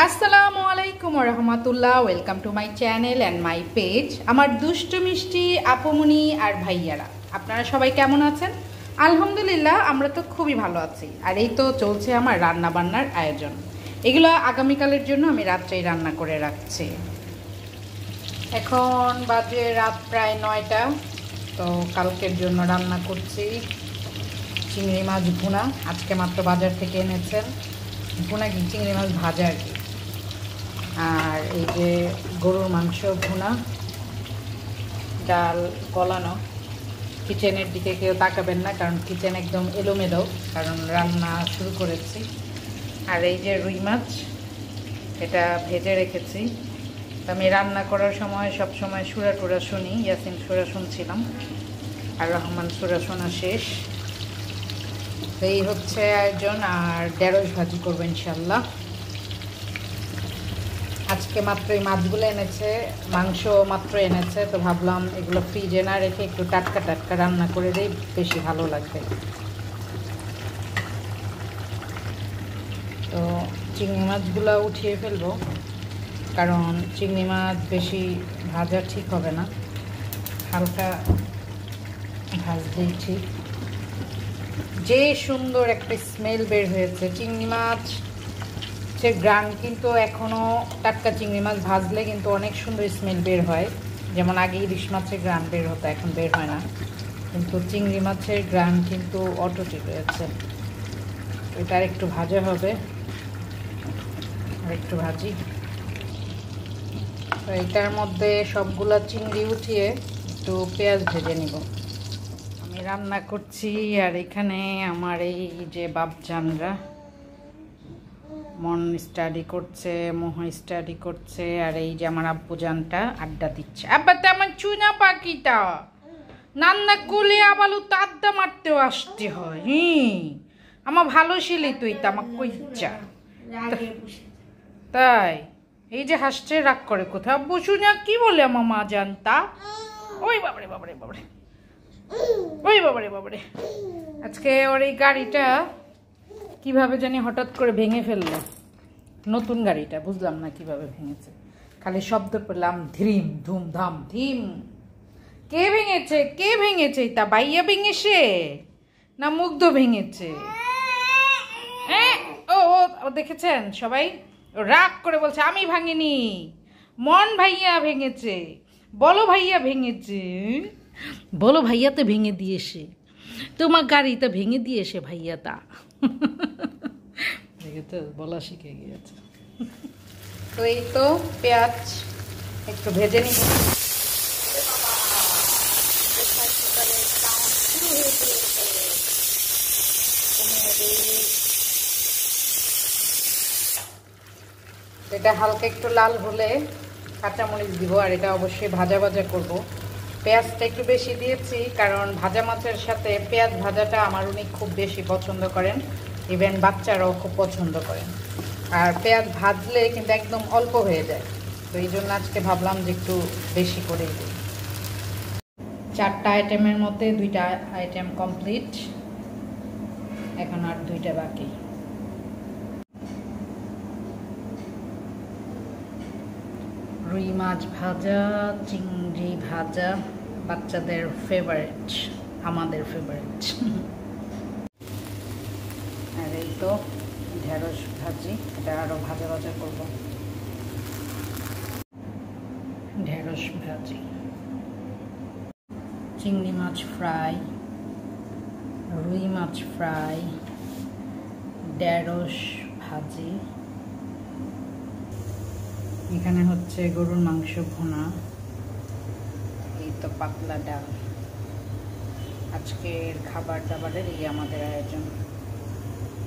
আসসালামু আলাইকুম রহমতুল্লাহ। Welcome to my channel and my page. আমার দুষ্টু মিষ্টি আপুমনি আর ভাইয়ারা, আপনারা সবাই কেমন আছেন? আলহামদুলিল্লাহ, আমরা তো খুবই ভালো আছি। আর এই তো চলছে আমার রান্না বান্নার আয়োজন। এগুলো আগামীকালের জন্য আমি রাত্রেই রান্না করে রাখছি। এখন বাজে রাত প্রায় 9টা। তো কালকের জন্য রান্না করছি চিংড়ি মাছ ভুনা। আজকে মাত্র বাজার থেকে এনেছেন। ভুনা কি চিংড়ি মাছ ভাজা আর কি। আর এই যে গরুর মাংস ভুনা, ডাল গলানো। কিচেনের দিকে কেউ তাকাবেন না, কারণ কিচেন একদম এলোমেলো, কারণ রান্না শুরু করেছি। আর এই যে রুই মাছ, এটা ভেজে রেখেছি। আমি রান্না করার সময় সব সময় সুরা টুরা শুনি, ইয়াসিন সুরা শুনছিলাম, আর রহমান সুরা শোনা শেষ। এই হচ্ছে আয়োজন। আর ঢেঁড়স ভাজি করবো ইনশাল্লাহ। আজকে মাত্র এই মাছগুলো এনেছে, মাংস মাত্র এনেছে, তো ভাবলাম এগুলো ফ্রিজে না রেখে একটু টাটকা টাটকা রান্না করে দিই, বেশি ভালো লাগবে। তো চিংড়ি মাছগুলো উঠিয়ে ফেলবো, কারণ চিংড়ি মাছ বেশি ভাজা ঠিক হবে না, হালকা ভাজলেই ঠিক। যে সুন্দর একটা স্মেল বের হয়েছে চিংড়ি মাছ, সে গ্রান কিন্তু এখনও টাটকা চিংড়ি মাছ ভাজলে কিন্তু অনেক সুন্দর স্মেল বের হয়। যেমন আগে ইলিশ মাছের গ্রান বের হতো, এখন বের হয় না, কিন্তু চিংড়ি মাছের গ্রান কিন্তু অটোটি রয়েছে। এটা আর একটু ভাজা হবে, আর একটু ভাজি। তো এটার মধ্যে সবগুলা চিংড়ি উঠিয়ে একটু পেঁয়াজ ভেজে নিব। আমি রান্না করছি, আর এখানে আমার এই যে বাপজানরা মন স্টাডি করছে, মোহ স্টাডি করছে, আর এই যে আমার আব্বুজানটা আড্ডা দিচ্ছে। আব্বা তো আমার চুনা পাখিটা নান্না কোলে আবালু তো আড্ডা মারতেও আসতে হয়। আমার ভালো ছেলে তুই তো আমার কইচ্ছা তাই। এই যে হাসছে, রাগ করে কোথাও। আব্বু শুনে কি বলে আমার মা জানতা। ওই বাবারে বাবারে বাবারে, ওই বাবারে বাবারে। আজকে ওর এই গাড়িটা কিভাবে জানি হঠাৎ করে ভেঙে ফেললো। নতুন গাড়িটা বুঝলাম না কিভাবে ভেঙেছে, খালি শব্দ পেলাম ধ্রিম ধুম ধাম ধিম। কে ভেঙেছে? কে ভেঙেছে? তা বাইয়া ভেঙেছে না মুগ্ধ ভেঙেছে? ও ও দেখেছেন সবাই, রাগ করে বলছে আমি ভাঙিনি, মন ভাইয়া ভেঙেছে। বলো ভাইয়া ভেঙেছে, বলো ভাইয়া তো ভেঙে দিয়েছে, তোমার গাড়িটা ভেঙে দিয়েছে ভাইয়া তা। দেখেছো, বলা শিখে গিয়েছে। তো এই তো পেঁয়াজ একটু ভেজে নিব। এটা হালকা একটু লাল হলে কাঁচামরিচ দিব, আর এটা অবশ্যই ভাজা ভাজা করব। পেঁয়াজটা একটু বেশি দিয়েছি, কারণ ভাজা মাছের সাথে পেঁয়াজ ভাজাটা আমার উনি খুব বেশি পছন্দ করেন, ইভেন বাচ্চারাও খুব পছন্দ করেন। আর পেঁয়াজ ভাজলে কিন্তু একদম অল্প হয়ে যায়, তো এই জন্য আজকে ভাবলাম যে একটু বেশি করেই দিই। 4টা আইটেমের মধ্যে 2টা আইটেম কমপ্লিট, এখন আর 2টা বাকি। রুই মাছ ভাজা, চিংড়ি ভাজা, বাচ্চাদের ফেভারিট, আমাদের ফেভারিট। আর এই তো ঢেঁড়স ভাজি, এটা আরও ভাজা ভাজা করব। ঢেঁড়স ভাজি, চিংড়ি মাছ ফ্রাই, রুই মাছ ফ্রাই, ঢেঁড়স ভাজি। এখানে হচ্ছে গরুর মাংস ভুনা, এই তো পাতলা ডাল। আজকের খাবার দাবারের এই আমাদের আয়োজন।